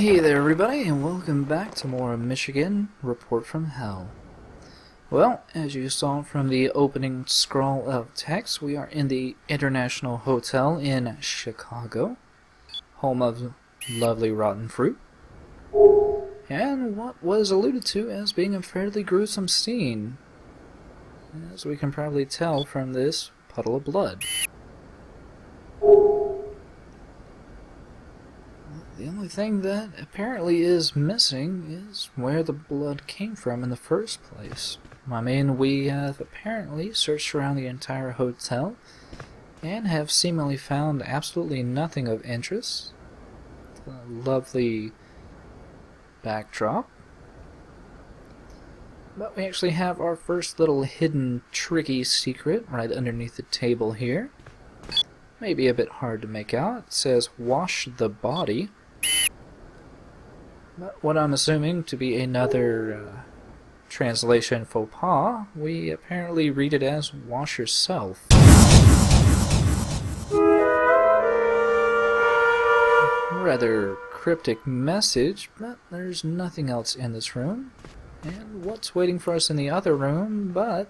Hey there everybody, and welcome back to more Michigan Report from Hell. Well, as you saw from the opening scroll of text, we are in the International Hotel in Chicago, home of lovely rotten fruit, and what was alluded to as being a fairly gruesome scene, as we can probably tell from this puddle of blood. The only thing that apparently is missing is where the blood came from in the first place. I mean, we have apparently searched around the entire hotel and have seemingly found absolutely nothing of interest. The lovely backdrop. But we actually have our first little hidden tricky secret right underneath the table here. Maybe a bit hard to make out. It says, "Wash the body." But what I'm assuming to be another translation faux pas, we apparently read it as "wash yourself." Rather cryptic message, but there's nothing else in this room. And what's waiting for us in the other room but,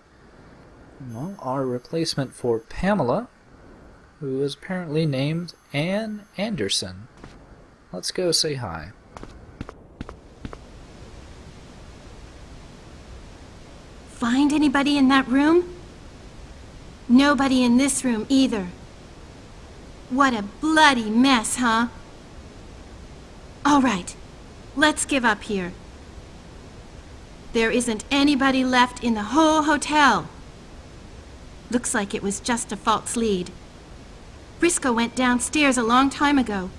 well, our replacement for Pamela, who is apparently named Ann Anderson. Let's go say hi. Find anybody in that room? Nobody in this room either. What a bloody mess, huh? All right, let's give up here. There isn't anybody left in the whole hotel. Looks like it was just a false lead. Brisco went downstairs a long time ago.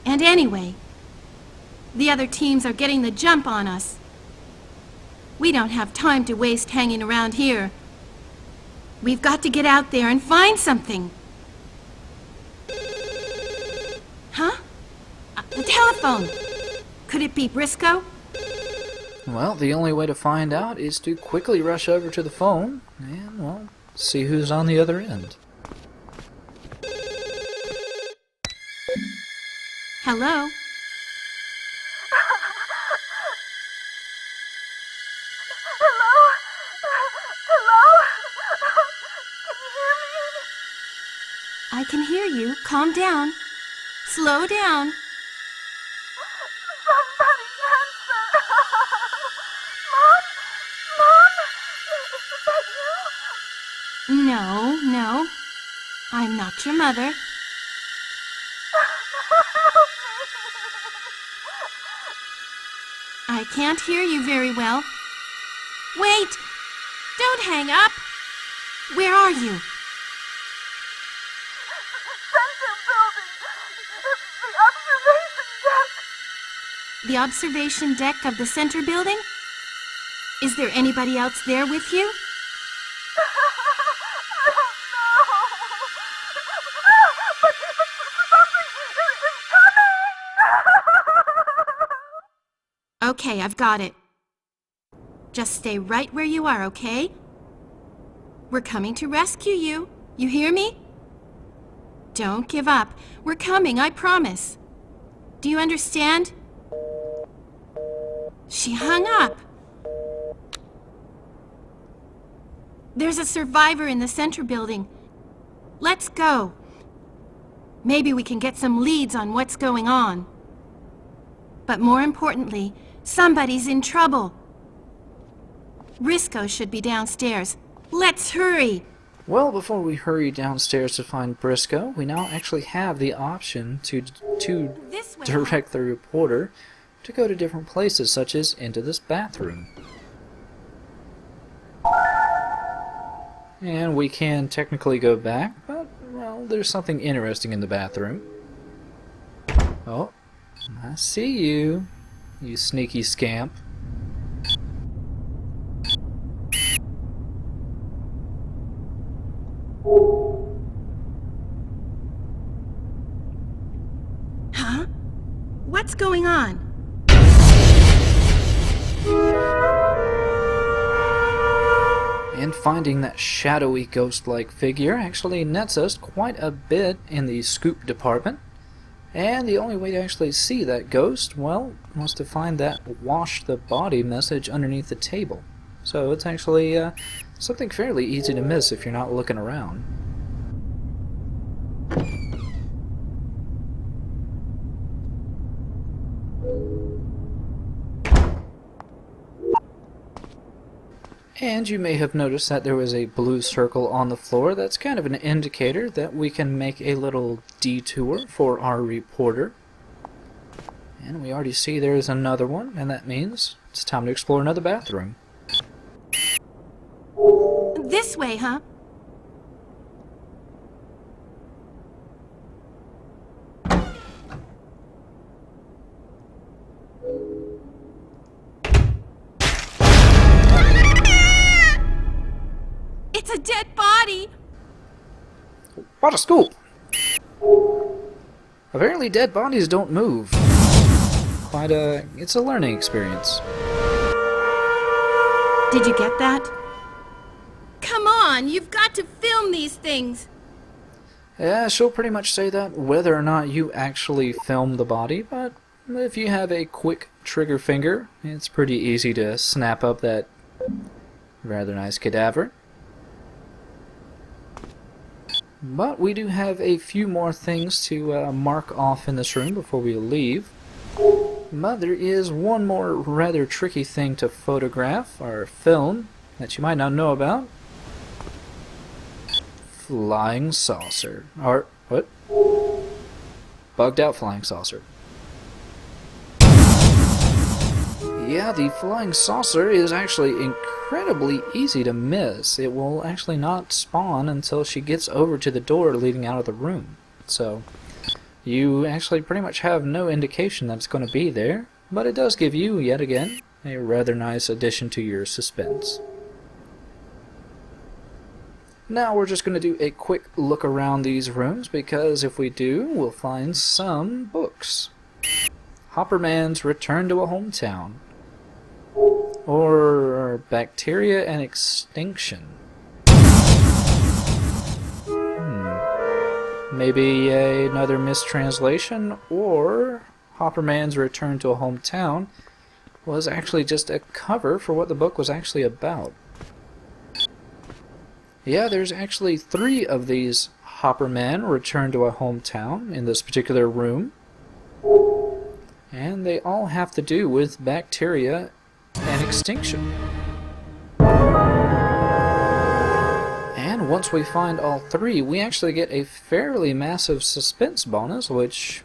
And anyway, the other teams are getting the jump on us. We don't have time to waste hanging around here. We've got to get out there and find something. Huh? The telephone! Could it be Brisco? Well, the only way to find out is to quickly rush over to the phone and, well, see who's on the other end. Hello? I can hear you. Calm down. Slow down. Somebody answer! Mom, is that you? No. I'm not your mother. Help I can't hear you very well. Wait! Don't hang up! Where are you? Center building! The observation deck! The observation deck of the center building? Is there anybody else there with you? I don't know! But something is coming! Okay, I've got it. Just stay right where you are, okay? We're coming to rescue you. You hear me? Don't give up. We're coming, I promise. Do you understand? She hung up. There's a survivor in the center building. Let's go. Maybe we can get some leads on what's going on. But more importantly, somebody's in trouble. Brisco should be downstairs. Let's hurry! Well, before we hurry downstairs to find Brisco, we now actually have the option to This way. direct the reporter to go to different places, such as into this bathroom. And we can technically go back, but, well, there's something interesting in the bathroom. Oh, I see you, you sneaky scamp. Huh? What's going on? And finding that shadowy ghost-like figure actually nets us quite a bit in the scoop department, And the only way to actually see that ghost, well, was to find that wash the body message underneath the table. So it's actually something fairly easy to miss if you're not looking around. And you may have noticed that there was a blue circle on the floor. That's kind of an indicator that we can make a little detour for our reporter. And we already see there's another one, and that means it's time to explore another bathroom. This way, huh? It's a dead body! What a scoop! Apparently dead bodies don't move. It's a learning experience. Did you get that? Come on, you've got to film these things! Yeah, she'll pretty much say that whether or not you actually film the body, but if you have a quick trigger finger, it's pretty easy to snap up that rather nice cadaver. But we do have a few more things to mark off in this room before we leave. But there is one more rather tricky thing to photograph or film that you might not know about. Flying saucer. Or, what? Bugged out flying saucer. Yeah, the flying saucer is actually incredibly easy to miss. It will actually not spawn until she gets over to the door leading out of the room. So, you actually pretty much have no indication that it's going to be there, but it does give you, yet again, a rather nice addition to your suspense. Now we're just going to do a quick look around these rooms, because if we do, we'll find some books. Hopperman's Return to a Hometown. Or Bacteria and Extinction. Maybe another mistranslation, or Hopperman's Return to a Hometown was actually just a cover for what the book was actually about. Yeah, there's actually 3 of these Hopperman Return to a Hometown in this particular room. And they all have to do with bacteria and extinction. And once we find all 3, we actually get a fairly massive suspense bonus, which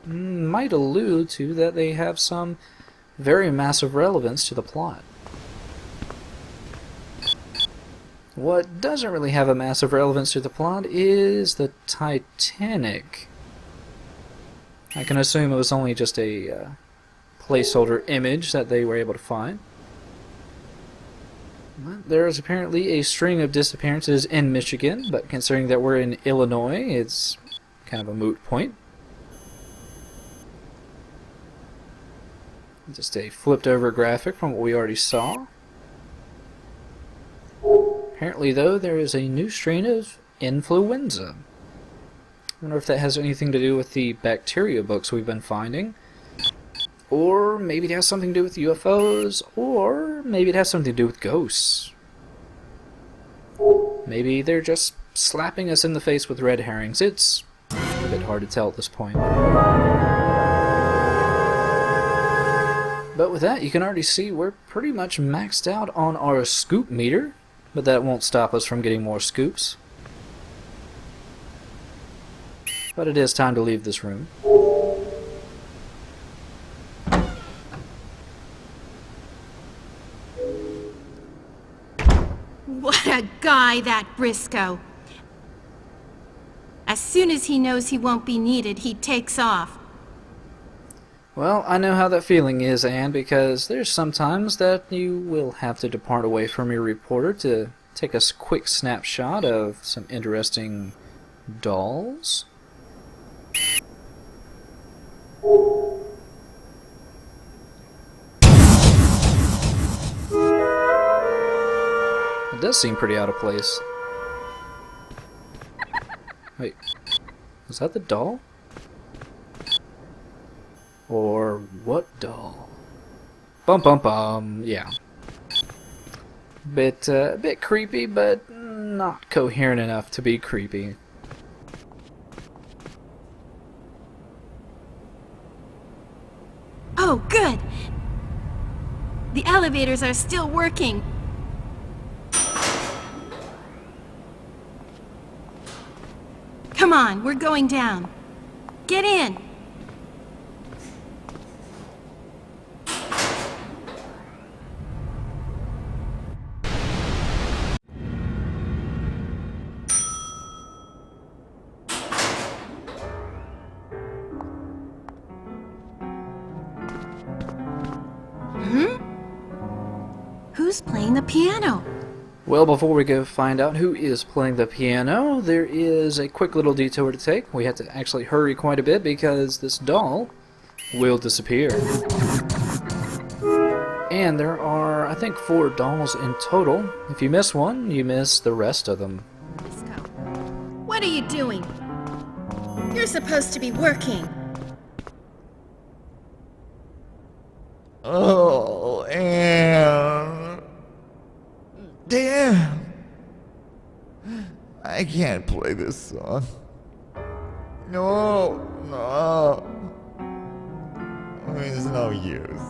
might allude to that they have some very massive relevance to the plot. What doesn't really have a massive relevance to the plot is the Titanic. I can assume it was only just a placeholder image that they were able to find. But there is apparently a string of disappearances in Michigan, but considering that we're in Illinois, it's kind of a moot point. Just a flipped over graphic from what we already saw. Apparently, though, there is a new strain of influenza. I wonder if that has anything to do with the bacteria books we've been finding. Or maybe it has something to do with UFOs, or maybe it has something to do with ghosts. Maybe they're just slapping us in the face with red herrings. It's a bit hard to tell at this point. But with that, you can already see we're pretty much maxed out on our scoop meter, but that won't stop us from getting more scoops. But it is time to leave this room. What a guy, that Brisco! As soon as he knows he won't be needed, he takes off. Well, I know how that feeling is, Anne, because there's sometimes that you will have to depart away from your reporter to take a quick snapshot of some interesting dolls. It does seem pretty out of place. Wait, was that the doll? Or what doll? Bum bum bum, yeah. Bit creepy, but not coherent enough to be creepy. Oh, good! The elevators are still working. Come on, we're going down. Get in! Who's playing the piano? Well, before we go find out who is playing the piano, there is a quick little detour to take. We have to actually hurry quite a bit because this doll will disappear. And there are, I think, 4 dolls in total. If you miss one, you miss the rest of them. Brisco, what are you doing? You're supposed to be working. Oh, Anne. Damn. I can't play this song. No, no. There's no use.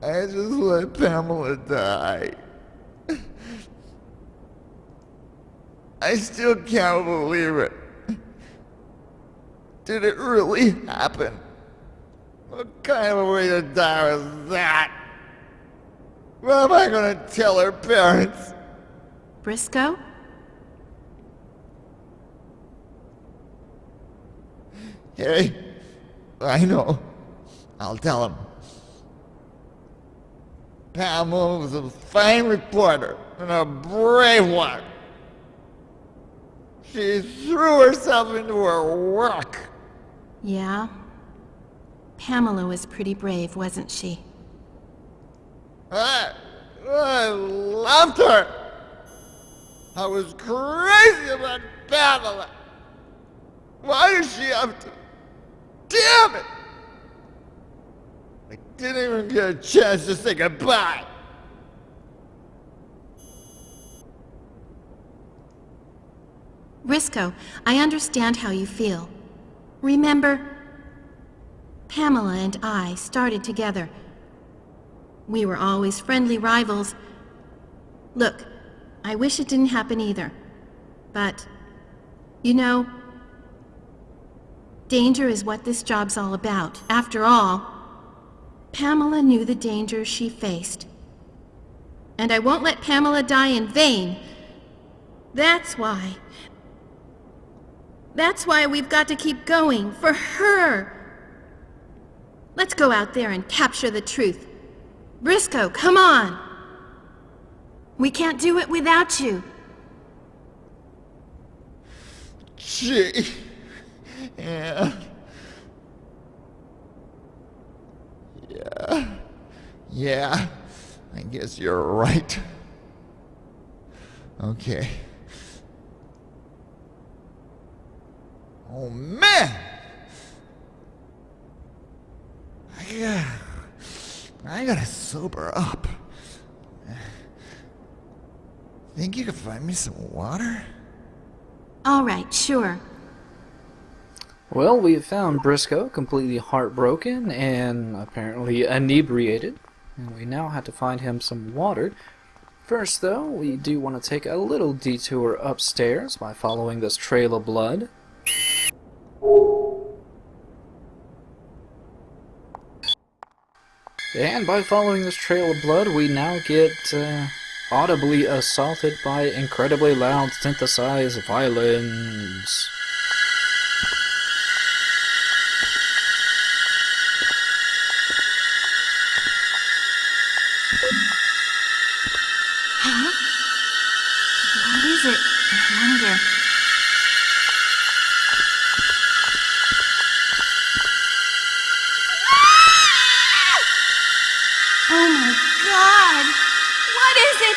I just let Pamela die. I still can't believe it. Did it really happen? What kind of a way to die was that? What am I gonna tell her parents? Brisco? Hey, I know. I'll tell him. Pamela was a fine reporter and a brave one. She threw herself into her work. Yeah. Pamela was pretty brave, wasn't she? I loved her. I was crazy about Pamela. Why did she have to? Damn it! I didn't even get a chance to say goodbye. Brisco, I understand how you feel. Remember, Pamela and I started together. We were always friendly rivals. Look, I wish it didn't happen either. But, you know, danger is what this job's all about. After all, Pamela knew the dangers she faced. And I won't let Pamela die in vain. That's why we've got to keep going, for her. Let's go out there and capture the truth. Brisco, come on! We can't do it without you. Gee. Yeah. Yeah. I guess you're right. Okay. Oh man! I gotta sober up. Think you could find me some water? All right, sure. Well, we have found Brisco completely heartbroken and apparently inebriated. And we now have to find him some water. First, though, we do want to take a little detour upstairs by following this trail of blood. And by following this trail of blood, we now get audibly assaulted by incredibly loud synthesized violins. Huh? What is it? I wonder. What is it?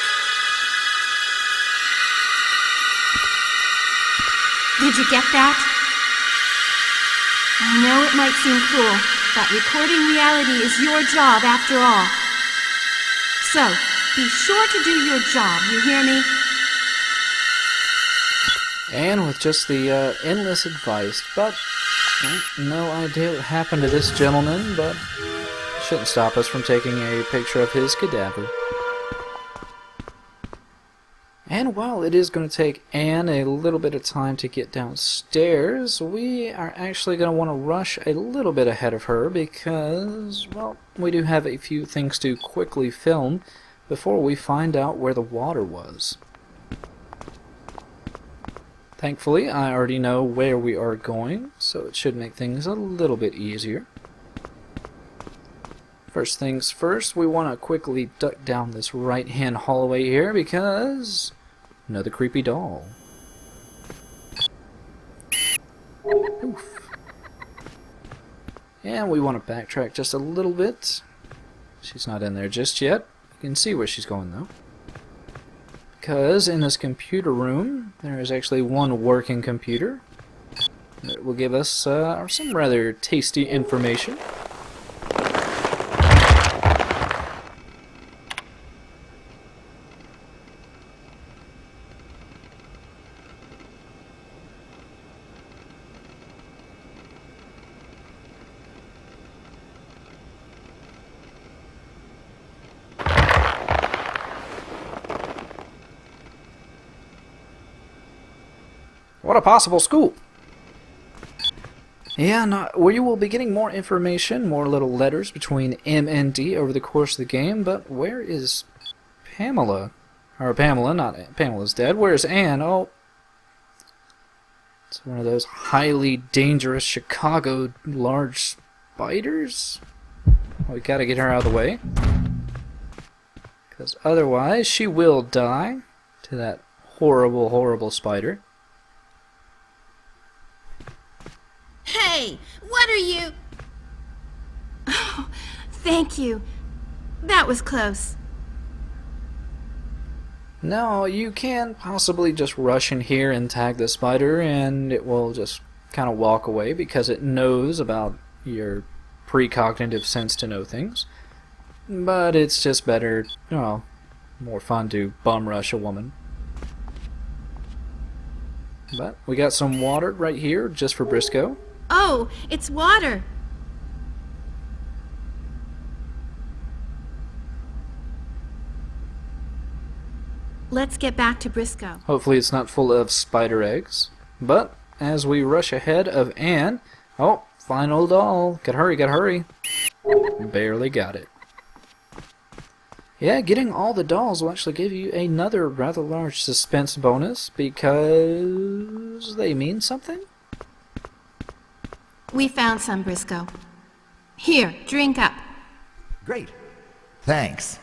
Did you get that? I know it might seem cruel, but recording reality is your job after all. So, be sure to do your job, you hear me? And with just the endless advice, but no idea what happened to this gentleman, but it shouldn't stop us from taking a picture of his cadaver. And while it is going to take Anne a little bit of time to get downstairs, we are actually going to want to rush a little bit ahead of her because, well, we do have a few things to quickly film before we find out where the water was. Thankfully, I already know where we are going, so it should make things a little bit easier. First things first, we want to quickly duck down this right-hand hallway here because another creepy doll. Oof. And we want to backtrack just a little bit. She's not in there just yet. You can see where she's going though. Because in this computer room, there is actually one working computer that will give us some rather tasty information. What a possible scoop! Yeah, where you will be getting more information, more little letters between M and D over the course of the game, but where is Pamela? Or Pamela, not Pamela's dead. Where's Anne? Oh, it's one of those highly dangerous Chicago large spiders. We gotta get her out of the way. Because otherwise she will die to that horrible, horrible spider. Hey, what are you... Oh, thank you. That was close. No, you can possibly just rush in here and tag the spider and it will just kind of walk away because it knows about your precognitive sense to know things. But it's just better, well, more fun to bum rush a woman. But we got some water right here just for Brisco. Oh, it's water. Let's get back to Brisco. Hopefully it's not full of spider eggs. But as we rush ahead of Anne, oh, final doll. Gotta hurry, gotta hurry. Barely got it. Yeah, getting all the dolls will actually give you another rather large suspense bonus because they mean something. We found some, Brisco. Here, drink up. Great. Thanks.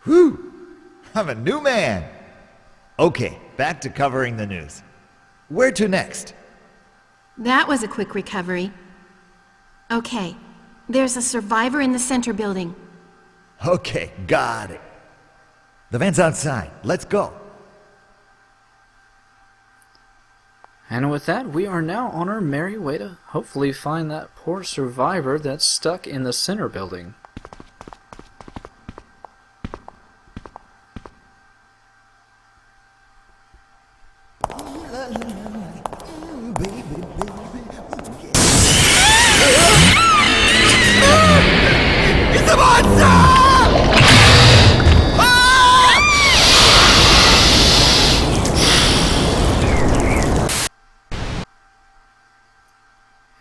Whew! I'm a new man. Okay, back to covering the news. Where to next? That was a quick recovery. Okay, there's a survivor in the center building. Okay, got it. The van's outside. Let's go. And with that, we are now on our merry way to hopefully find that poor survivor that's stuck in the center building. It's a monster!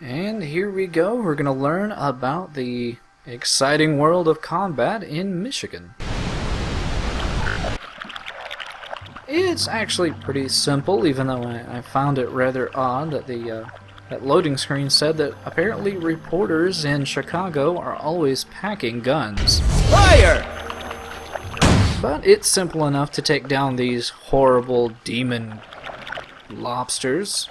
And here we go, we're going to learn about the exciting world of combat in Michigan. It's actually pretty simple, even though I found it rather odd that that loading screen said that apparently reporters in Chicago are always packing guns. Fire! But it's simple enough to take down these horrible demon lobsters.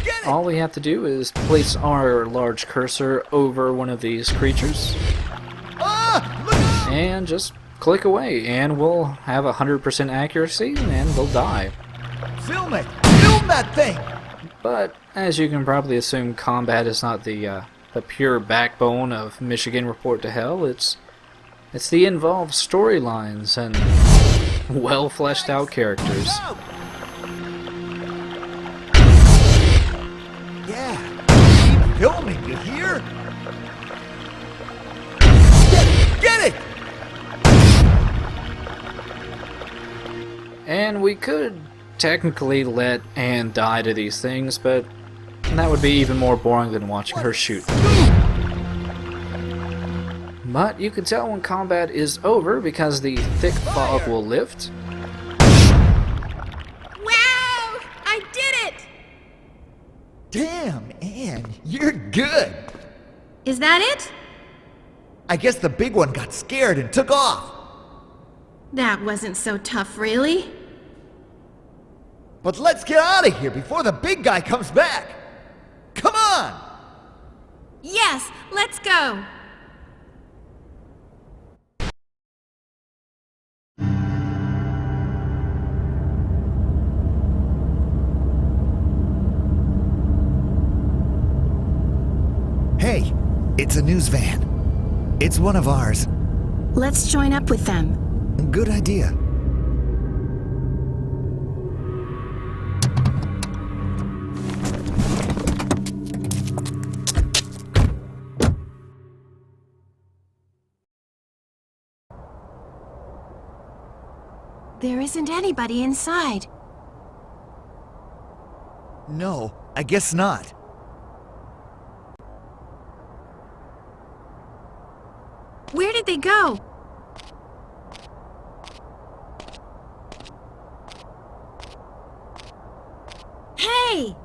Get all we have to do is place our large cursor over one of these creatures Ah! Look out! and just click away, and we'll have 100% accuracy and they'll die. Film it! Film that thing! But as you can probably assume, combat is not the pure backbone of Michigan Report to Hell. It's the involved storylines and well fleshed out characters. Yeah, keep filming, you hear? Get it! And we could technically let Anne die to these things, but that would be even more boring than watching her shoot. But you can tell when combat is over because the thick fog will lift. Wow! I did it! Damn, Anne, you're good. Is that it? I guess the big one got scared and took off. That wasn't so tough, really. But let's get out of here before the big guy comes back. Come on! Yes, let's go! Hey, it's a news van. It's one of ours. Let's join up with them. Good idea. There isn't anybody inside. No, I guess not. Where did they go? Hey!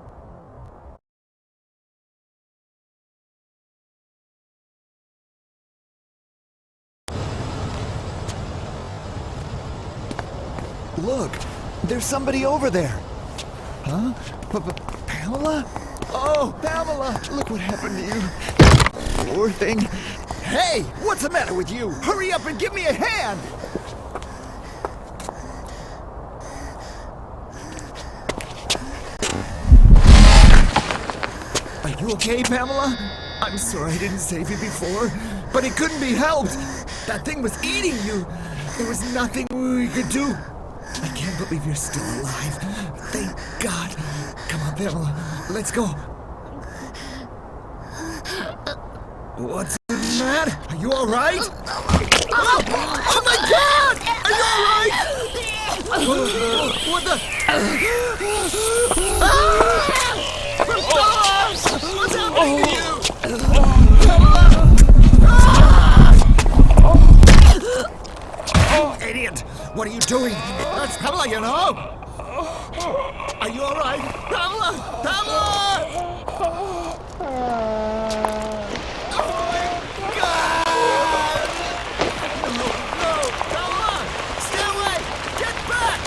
Look, there's somebody over there. Huh? Pamela? Oh, Pamela! Look what happened to you. Poor thing. Hey, what's the matter with you? Hurry up and give me a hand! Are you okay, Pamela? I'm sorry I didn't save you before, but it couldn't be helped. That thing was eating you. There was nothing we could do. I can't believe you're still alive. Thank God. Come on, Pamela. Let's go. What's the matter? Are you all right? Oh my God! Are you all right? What the? What's happening to you? You idiot! What are you doing? That's Pamela, you know! Are you all right? Pamela! Pamela! Oh my God! No! Pamela! Stay away! Get back!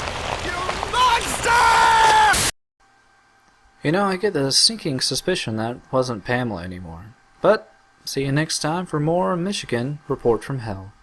You monster! You know, I get the sinking suspicion that wasn't Pamela anymore. But see you next time for more Michigan Report from Hell.